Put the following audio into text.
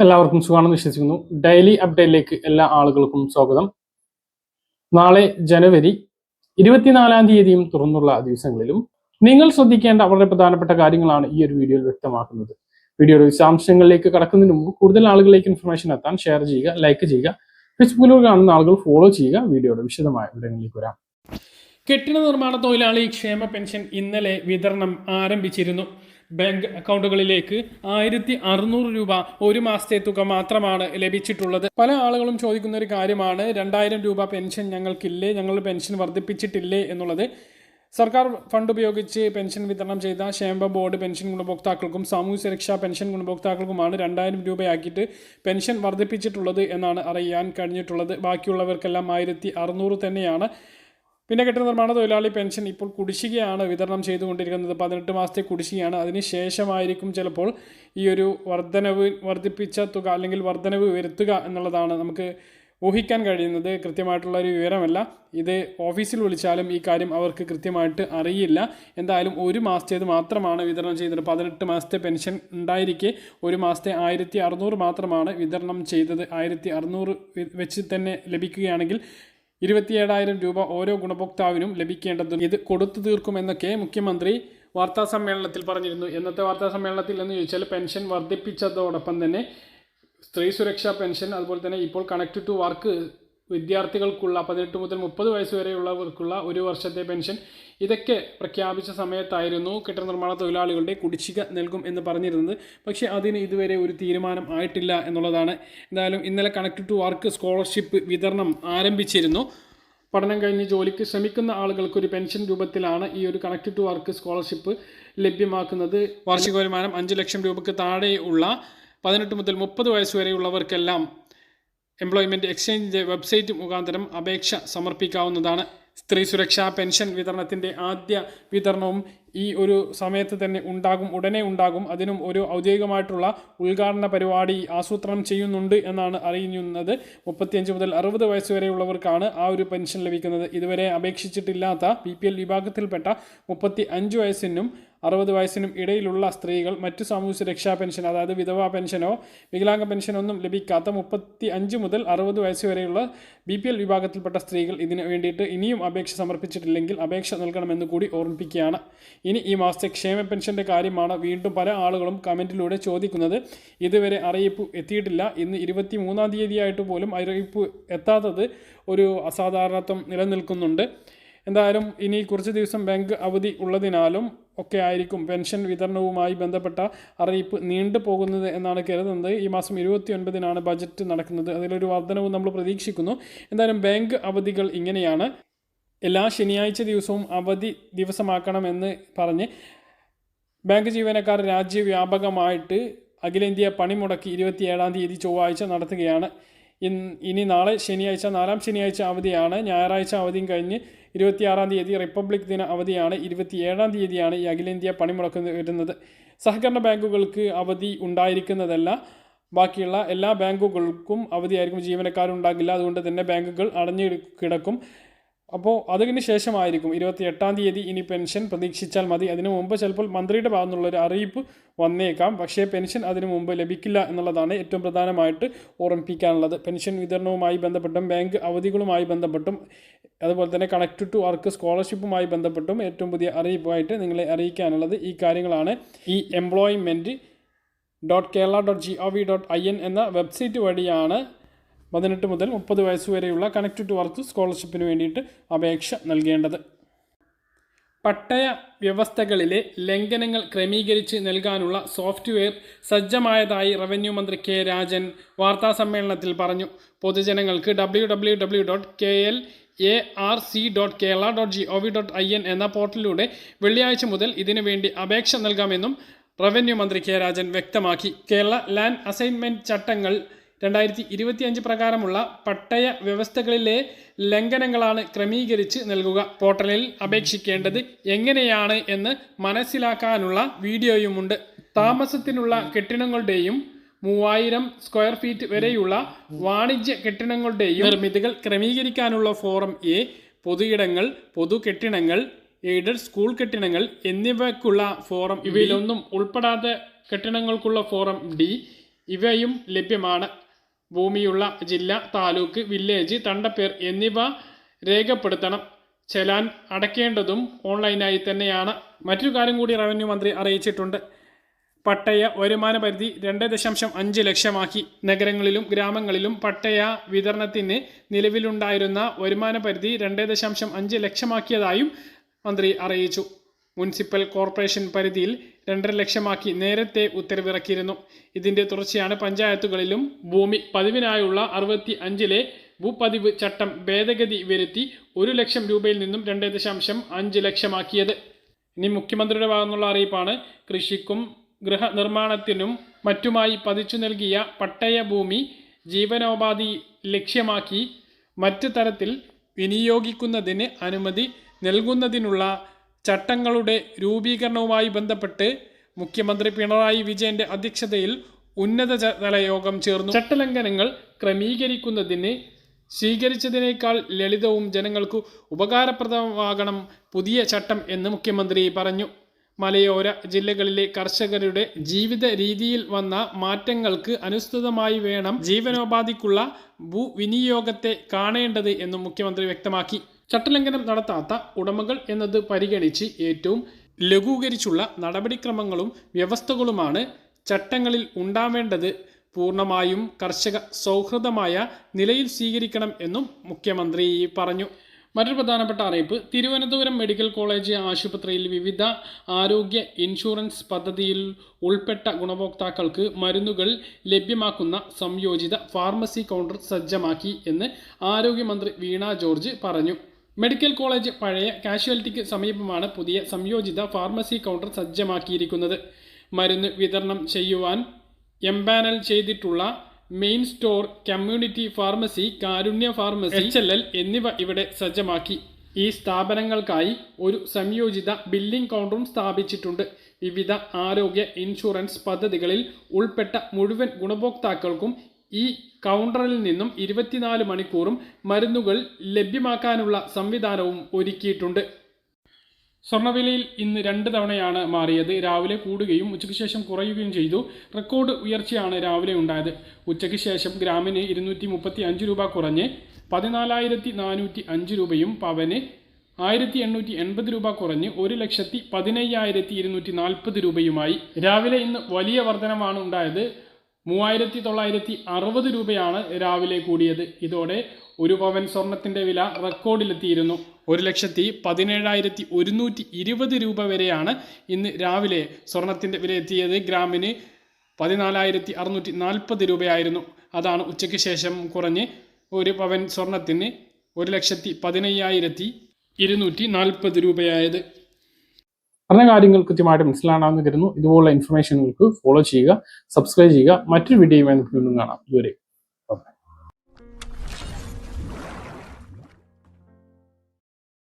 എല്ലാവർക്കും സുഖമാണെന്ന് വിശ്വസിക്കുന്നു. ഡെയിലി അപ്ഡേറ്റിലേക്ക് എല്ലാ ആളുകൾക്കും സ്വാഗതം. നാളെ ജനുവരി 24 തുറന്നുള്ള ദിവസങ്ങളിലും നിങ്ങൾ ശ്രദ്ധിക്കേണ്ട വളരെ പ്രധാനപ്പെട്ട കാര്യങ്ങളാണ് ഈ ഒരു വീഡിയോയിൽ വ്യക്തമാക്കുന്നത്. വീഡിയോയുടെ വിശദാംശങ്ങളിലേക്ക് കടക്കുന്നതിന് മുമ്പ് കൂടുതൽ ആളുകളിലേക്ക് ഇൻഫർമേഷൻ എത്താൻ ഷെയർ ചെയ്യുക, ലൈക്ക് ചെയ്യുക. ഫേസ്ബുക്കിലൂടെ കാണുന്ന ആളുകൾ ഫോളോ ചെയ്യുക. വീഡിയോയുടെ വിശദമായ വിവരങ്ങളിലേക്ക് വരാം. കെട്ടിട നിർമ്മാണ തൊഴിലാളി ക്ഷേമ പെൻഷൻ ഇന്നലെ വിതരണം ആരംഭിച്ചിരുന്നു. ബാങ്ക് അക്കൗണ്ടുകളിലേക്ക് 1600 രൂപ ഒരു മാസത്തെ തുക മാത്രമാണ് ലഭിച്ചിട്ടുള്ളത്. പല ആളുകളും ചോദിക്കുന്ന ഒരു കാര്യമാണ്, 2000 രൂപ പെൻഷൻ ഞങ്ങൾക്കില്ലേ, ഞങ്ങൾ പെൻഷൻ വർദ്ധിപ്പിച്ചിട്ടില്ലേ എന്നുള്ളത്. സർക്കാർ ഫണ്ട് ഉപയോഗിച്ച് പെൻഷൻ വിതരണം ചെയ്ത ക്ഷേമ ബോർഡ് പെൻഷൻ ഗുണഭോക്താക്കൾക്കും സാമൂഹ്യ സുരക്ഷാ പെൻഷൻ ഗുണഭോക്താക്കൾക്കുമാണ് 2000 രൂപയാക്കിയിട്ട് പെൻഷൻ വർദ്ധിപ്പിച്ചിട്ടുള്ളത് എന്നാണ് അറിയാൻ കഴിഞ്ഞിട്ടുള്ളത്. ബാക്കിയുള്ളവർക്കെല്ലാം 1600 തന്നെയാണ്. പിന്നെ കെട്ടിട നിർമ്മാണ തൊഴിലാളി പെൻഷൻ ഇപ്പോൾ കുടിശ്ശികയാണ് വിതരണം ചെയ്തുകൊണ്ടിരിക്കുന്നത്. 18 മാസത്തെ കുടിശ്ശികയാണ്. അതിന് ശേഷമായിരിക്കും ചിലപ്പോൾ ഈ ഒരു വർദ്ധിപ്പിച്ച തുക അല്ലെങ്കിൽ വർധനവ് വരുത്തുക എന്നുള്ളതാണ് നമുക്ക് ഊഹിക്കാൻ കഴിയുന്നത്. കൃത്യമായിട്ടുള്ള ഒരു വിവരമല്ല. ഇത് ഓഫീസിൽ വിളിച്ചാലും ഈ കാര്യം അവർക്ക് കൃത്യമായിട്ട് അറിയില്ല. എന്തായാലും ഒരു മാസത്തേത് മാത്രമാണ് വിതരണം ചെയ്തത്. 18 മാസത്തെ പെൻഷൻ ഉണ്ടായിരിക്കെ ഒരു മാസത്തെ 1600 മാത്രമാണ് വിതരണം ചെയ്തത്. 1600 വെച്ച് തന്നെ ലഭിക്കുകയാണെങ്കിൽ 27,000 രൂപ ഓരോ ഗുണഭോക്താവിനും ലഭിക്കേണ്ടതുണ്ട്. ഇത് കൊടുത്തു തീർക്കുമെന്നൊക്കെ മുഖ്യമന്ത്രി വാർത്താ സമ്മേളനത്തിൽ പറഞ്ഞിരുന്നു. എന്നത്തെ വാർത്താ സമ്മേളനത്തിൽ എന്ന് ചോദിച്ചാൽ പെൻഷൻ വർദ്ധിപ്പിച്ചതോടൊപ്പം തന്നെ സ്ത്രീ സുരക്ഷാ പെൻഷൻ, അതുപോലെ തന്നെ ഇപ്പോൾ കണക്ട് ടു വർക്ക് വിദ്യാർത്ഥികൾക്കുള്ള 18 മുതൽ 30 വയസ്സ് വരെയുള്ളവർക്കുള്ള ഒരു വർഷത്തെ പെൻഷൻ, ഇതൊക്കെ പ്രഖ്യാപിച്ച സമയത്തായിരുന്നു കെട്ടിട നിർമ്മാണ തൊഴിലാളികളുടെ കുടിശ്ശിക നൽകും എന്ന് പറഞ്ഞിരുന്നത്. പക്ഷേ അതിന് ഇതുവരെ ഒരു തീരുമാനം ആയിട്ടില്ല എന്നുള്ളതാണ്. എന്തായാലും ഇന്നലെ കണക്ട് ടു വർക്ക് സ്കോളർഷിപ്പ് വിതരണം ആരംഭിച്ചിരുന്നു. പഠനം കഴിഞ്ഞ് ജോലിക്ക് ശ്രമിക്കുന്ന ആളുകൾക്ക് ഒരു പെൻഷൻ രൂപത്തിലാണ് ഈ ഒരു കണക്ട് ടു വർക്ക് സ്കോളർഷിപ്പ് ലഭ്യമാക്കുന്നത്. വാർഷിക വരുമാനം 5 ലക്ഷം രൂപയ്ക്ക് താഴെയുള്ള 18 മുതൽ 30 വയസ്സ് വരെയുള്ളവർക്കെല്ലാം എംപ്ലോയ്മെൻറ്റ് എക്സ്ചേഞ്ചിൻ്റെ വെബ്സൈറ്റ് മുഖാന്തരം അപേക്ഷ സമർപ്പിക്കാവുന്നതാണ്. സ്ത്രീ സുരക്ഷാ പെൻഷൻ വിതരണത്തിൻ്റെ ആദ്യ വിതരണവും ഈ ഒരു സമയത്ത് തന്നെ ഉടനെ ഉണ്ടാകും. അതിനും ഒരു ഔദ്യോഗികമായിട്ടുള്ള ഉദ്ഘാടന പരിപാടി ആസൂത്രണം ചെയ്യുന്നുണ്ട് എന്നാണ് അറിയുന്നത്. 35 മുതൽ 60 വയസ്സ് വരെയുള്ളവർക്കാണ് ആ ഒരു പെൻഷൻ ലഭിക്കുന്നത്. ഇതുവരെ അപേക്ഷിച്ചിട്ടില്ലാത്ത BPL വിഭാഗത്തിൽപ്പെട്ട 35 വയസ്സിനും 60 വയസ്സിനും ഇടയിലുള്ള സ്ത്രീകൾ മറ്റു സാമൂഹ്യ സുരക്ഷാ പെൻഷൻ, അതായത് വിധവാ പെൻഷനോ വികലാംഗ പെൻഷനോ ഒന്നും ലഭിക്കാത്ത 35 മുതൽ 60 വയസ്സ് വരെയുള്ള BPL വിഭാഗത്തിൽപ്പെട്ട സ്ത്രീകൾ ഇതിനു വേണ്ടിയിട്ട് ഇനിയും അപേക്ഷ സമർപ്പിച്ചിട്ടില്ലെങ്കിൽ അപേക്ഷ നൽകണമെന്ന് കൂടി ഓർമ്മിപ്പിക്കുകയാണ്. ഇനി ഈ മാസത്തെ ക്ഷേമ പെൻഷൻ്റെ കാര്യമാണ് വീണ്ടും പല ആളുകളും കമൻറ്റിലൂടെ ചോദിക്കുന്നത്. ഇതുവരെ അറിയിപ്പ് എത്തിയിട്ടില്ല. ഇന്ന് 23-ാം തീയതിയായിട്ട് പോലും അറിയിപ്പ് എത്താത്തത് ഒരു അസാധാരണത്വം നിലനിൽക്കുന്നുണ്ട്. എന്തായാലും ഇനി കുറച്ച് ദിവസം ബാങ്ക് അവധി ഉള്ളതിനാലും ഒക്കെ ആയിരിക്കും പെൻഷൻ വിതരണവുമായി ബന്ധപ്പെട്ട അറിയിപ്പ് നീണ്ടു പോകുന്നത് എന്നാണ് കരുതുന്നത്. ഈ മാസം 29-നാണ് ബജറ്റ് നടക്കുന്നത്. അതിലൊരു വർധനവും നമ്മൾ പ്രതീക്ഷിക്കുന്നു. എന്തായാലും ബാങ്ക് അവധികൾ ഇങ്ങനെയാണ്. എല്ലാ ശനിയാഴ്ച ദിവസവും അവധി ദിവസമാക്കണമെന്ന് പറഞ്ഞ് ബാങ്ക് ജീവനക്കാർ രാജ്യവ്യാപകമായിട്ട് അഖിലേന്ത്യാ പണിമുടക്ക് 27-ാം തീയതി ചൊവ്വാഴ്ച നടത്തുകയാണ്. ഇനി നാളെ ശനിയാഴ്ച, 4-ാം ശനിയാഴ്ച അവധിയാണ്. ഞായറാഴ്ച അവധിയും കഴിഞ്ഞ് 26-ാം തീയതി റിപ്പബ്ലിക് ദിന അവധിയാണ്. 27-ാം തീയതിയാണ് ഈ അഖിലേന്ത്യാ പണിമുടക്ക് വരുന്നത്. സഹകരണ ബാങ്കുകൾക്ക് അവധി ഉണ്ടായിരിക്കുന്നതല്ല. ബാക്കിയുള്ള എല്ലാ ബാങ്കുകൾക്കും അവധിയായിരിക്കും. ജീവനക്കാരുണ്ടാകില്ല. അതുകൊണ്ട് തന്നെ ബാങ്കുകൾ അടഞ്ഞു കിടക്കും. അപ്പോൾ അതിന് ശേഷമായിരിക്കും 28-ാം തീയതി ഇനി പെൻഷൻ പ്രതീക്ഷിച്ചാൽ മതി. അതിനു മുമ്പ് ചിലപ്പോൾ മന്ത്രിയുടെ ഭാഗത്തു നിന്നുള്ളൊരു അറിയിപ്പ് വന്നേക്കാം. പക്ഷേ പെൻഷൻ അതിനു മുമ്പ് ലഭിക്കില്ല എന്നുള്ളതാണ് ഏറ്റവും പ്രധാനമായിട്ട് ഓർമ്മിപ്പിക്കാനുള്ളത്. പെൻഷൻ വിതരണവുമായി ബന്ധപ്പെട്ടും ബാങ്ക് അവധികളുമായി ബന്ധപ്പെട്ടും അതുപോലെ തന്നെ കണക്ട് ടു വർക്ക് സ്കോളർഷിപ്പുമായി ബന്ധപ്പെട്ടും ഏറ്റവും പുതിയ അറിയിപ്പുമായിട്ട് നിങ്ങളെ അറിയിക്കാനുള്ളത് ഈ കാര്യങ്ങളാണ്. ഈ employment.kerala.gov.in എന്ന വെബ്സൈറ്റ് വഴിയാണ് 18 മുതൽ 30 വയസ്സ് വരെയുള്ള കണക്ട് ടു വർക്ക് സ്കോളർഷിപ്പിന് വേണ്ടിയിട്ട് അപേക്ഷ നൽകേണ്ടത്. പട്ടയ വ്യവസ്ഥകളിലെ ലംഘനങ്ങൾ ക്രമീകരിച്ച് നൽകാനുള്ള സോഫ്റ്റ്വെയർ സജ്ജമായതായി റവന്യൂ മന്ത്രി കെ രാജൻ വാർത്താസമ്മേളനത്തിൽ പറഞ്ഞു. പൊതുജനങ്ങൾക്ക് www.KLARC.kerala.gov.in എന്ന പോർട്ടലിലൂടെ വെള്ളിയാഴ്ച മുതൽ ഇതിനു വേണ്ടി അപേക്ഷ നൽകാമെന്നും റവന്യൂ മന്ത്രി കെ രാജൻ വ്യക്തമാക്കി. കേരള ലാൻഡ് അസൈൻമെൻറ്റ് ചട്ടങ്ങൾ 2025 പ്രകാരമുള്ള പട്ടയ വ്യവസ്ഥകളിലെ ലംഘനങ്ങളാണ് ക്രമീകരിച്ച് നൽകുക. പോർട്ടലിൽ അപേക്ഷിക്കേണ്ടത് എങ്ങനെയാണ് എന്ന് മനസ്സിലാക്കാനുള്ള വീഡിയോയുമുണ്ട്. താമസത്തിനുള്ള കെട്ടിടങ്ങളുടെയും 3000 സ്ക്വയർ ഫീറ്റ് വരെയുള്ള വാണിജ്യ കെട്ടിടങ്ങളുടെയും നിർമ്മിതികൾ ക്രമീകരിക്കാനുള്ള ഫോറം എ, പൊതുയിടങ്ങൾ, പൊതു കെട്ടിടങ്ങൾ, എയ്ഡഡ് സ്കൂൾ കെട്ടിടങ്ങൾ എന്നിവയ്ക്കുള്ള ഫോറം, ഇവയിലൊന്നും ഉൾപ്പെടാത്ത കെട്ടിടങ്ങൾക്കുള്ള ഫോറം ഡി, ഇവയും ലഭ്യമാണ്. ഭൂമിയുള്ള ജില്ല, താലൂക്ക്, വില്ലേജ്, തണ്ടപ്പേർ എന്നിവ രേഖപ്പെടുത്തണം. ചെലാൻ അടയ്ക്കേണ്ടതും ഓൺലൈനായി തന്നെയാണ്. മറ്റൊരു കാര്യം കൂടി റവന്യൂ മന്ത്രി അറിയിച്ചിട്ടുണ്ട്. പട്ടയ വരുമാന പരിധി 2.5 ലക്ഷമാക്കി. നഗരങ്ങളിലും ഗ്രാമങ്ങളിലും പട്ടയ വിതരണത്തിന് നിലവിലുണ്ടായിരുന്ന വരുമാന പരിധി 2.5 ലക്ഷമാക്കിയതായും മന്ത്രി അറിയിച്ചു. മുനിസിപ്പൽ കോർപ്പറേഷൻ പരിധിയിൽ 2.5 ലക്ഷമാക്കി നേരത്തെ ഉത്തരവിറക്കിയിരുന്നു. ഇതിന്റെ തുടർച്ചയാണ് പഞ്ചായത്തുകളിലും ഭൂമി പതിവിനായുള്ള 65-ലെ ഭൂപതിവ് ചട്ടം ഭേദഗതി വരുത്തി 1 ലക്ഷം രൂപയിൽ നിന്നും 2.5 ലക്ഷമാക്കിയത്. ഇനി മുഖ്യമന്ത്രിയുടെ ഭാഗത്തുനിന്നുള്ള അറിയിപ്പാണ്. കൃഷിക്കും ഗൃഹനിർമ്മാണത്തിനും മറ്റുമായി പതിച്ചു നൽകിയ പട്ടയ ഭൂമി ജീവനോപാധി ലക്ഷ്യമാക്കി മറ്റു തരത്തിൽ വിനിയോഗിക്കുന്നതിന് അനുമതി നൽകുന്നതിനുള്ള ചട്ടങ്ങളുടെ രൂപീകരണവുമായി ബന്ധപ്പെട്ട് മുഖ്യമന്ത്രി പിണറായി വിജയന്റെ അധ്യക്ഷതയിൽ ഉന്നതതല യോഗം ചേർന്നു. ചട്ടലംഘനങ്ങൾ ക്രമീകരിക്കുന്നതിന് സ്വീകരിച്ചതിനേക്കാൾ ലളിതവും ജനങ്ങൾക്ക് ഉപകാരപ്രദമാകണം പുതിയ ചട്ടം എന്ന് മുഖ്യമന്ത്രി പറഞ്ഞു. മലയോര ജില്ലകളിലെ കർഷകരുടെ ജീവിത രീതിയിൽ വന്ന മാറ്റങ്ങൾക്ക് അനുസൃതമായി വേണം ജീവനോപാധിക്കുള്ള ഭൂവിനിയോഗത്തെ കാണേണ്ടത് എന്നും മുഖ്യമന്ത്രി വ്യക്തമാക്കി. ചട്ടലംഘനം നടത്താത്ത ഉടമകൾ എന്നത് പരിഗണിച്ച് ഏറ്റവും ലഘൂകരിച്ചുള്ള നടപടിക്രമങ്ങളും വ്യവസ്ഥകളുമാണ് ചട്ടങ്ങളിൽ ഉണ്ടാവേണ്ടത്. പൂർണ്ണമായും കർഷക സൗഹൃദമായ നിലയിൽ സ്വീകരിക്കണം എന്നും മുഖ്യമന്ത്രി പറഞ്ഞു. മറ്റൊരു പ്രധാനപ്പെട്ട അറിയിപ്പ്, തിരുവനന്തപുരം മെഡിക്കൽ കോളേജ് ആശുപത്രിയിൽ വിവിധ ആരോഗ്യ ഇൻഷുറൻസ് പദ്ധതിയിൽ ഉൾപ്പെട്ട ഗുണഭോക്താക്കൾക്ക് മരുന്നുകൾ ലഭ്യമാക്കുന്ന സംയോജിത ഫാർമസി കൗണ്ടർ സജ്ജമാക്കി എന്ന് ആരോഗ്യമന്ത്രി വീണ ജോർജ് പറഞ്ഞു. മെഡിക്കൽ കോളേജ് പഴയ കാഷ്വാലിറ്റിക്ക് സമീപമാണ് പുതിയ സംയോജിത ഫാർമസി കൗണ്ടർ സജ്ജമാക്കിയിരിക്കുന്നത്. മരുന്ന് വിതരണം ചെയ്യുവാൻ എംപാനൽ ചെയ്തിട്ടുള്ള മെയിൻ സ്റ്റോർ, കമ്മ്യൂണിറ്റി ഫാർമസി, കാരുണ്യ ഫാർമസി, HLL എന്നിവ ഇവിടെ സജ്ജമാക്കി. ഈ സ്ഥാപനങ്ങൾക്കായി ഒരു സംയോജിത ബില്ലിംഗ് കൗണ്ടറും സ്ഥാപിച്ചിട്ടുണ്ട്. വിവിധ ആരോഗ്യ ഇൻഷുറൻസ് പദ്ധതികളിൽ ഉൾപ്പെട്ട മുഴുവൻ ഗുണഭോക്താക്കൾക്കും ഈ കൗണ്ടറിൽ നിന്നും 24 മണിക്കൂറും മരുന്നുകൾ ലഭ്യമാക്കാനുള്ള സംവിധാനവും ഒരുക്കിയിട്ടുണ്ട്. സ്വർണ്ണവിലയിൽ ഇന്ന് 2 തവണയാണ് മാറിയത്. രാവിലെ കൂടുകയും ഉച്ചയ്ക്ക് ശേഷം കുറയുകയും ചെയ്തു. റെക്കോർഡ് ഉയർച്ചയാണ് രാവിലെ ഉണ്ടായത്. ഉച്ചയ്ക്ക് ശേഷം ഗ്രാമിന് 235 രൂപ കുറഞ്ഞ് 14,405 രൂപയും പവന് 1,880 രൂപ കുറഞ്ഞ് 1,15,240 രൂപയുമായി. രാവിലെ ഇന്ന് വലിയ വർധനമാണ് ഉണ്ടായത്. 3,960 രൂപയാണ് രാവിലെ കൂടിയത്. ഇതോടെ ഒരു പവൻ സ്വർണത്തിന്റെ വില റെക്കോർഡിലെത്തിയിരുന്നു. 1,17,120 രൂപ വരെയാണ് ഇന്ന് രാവിലെ സ്വർണത്തിന്റെ വില എത്തിയത്. ഗ്രാമിന് 14,640 രൂപയായിരുന്നു. അതാണ് ഉച്ചയ്ക്ക് ശേഷം കുറഞ്ഞ് ഒരു പവൻ സ്വർണത്തിന് 1,15,240 രൂപയായത്. പറഞ്ഞ കാര്യങ്ങൾ കൃത്യമായിട്ട് മനസ്സിലാണെന്ന് കരുതുന്നു. ഇതുപോലുള്ള ഇൻഫർമേഷനുകൾക്ക് ഫോളോ ചെയ്യുക, സബ്സ്ക്രൈബ് ചെയ്യുക. മറ്റൊരു വീഡിയോയുമായി നമുക്ക് വീണ്ടും കാണാം. ഇതുവരെ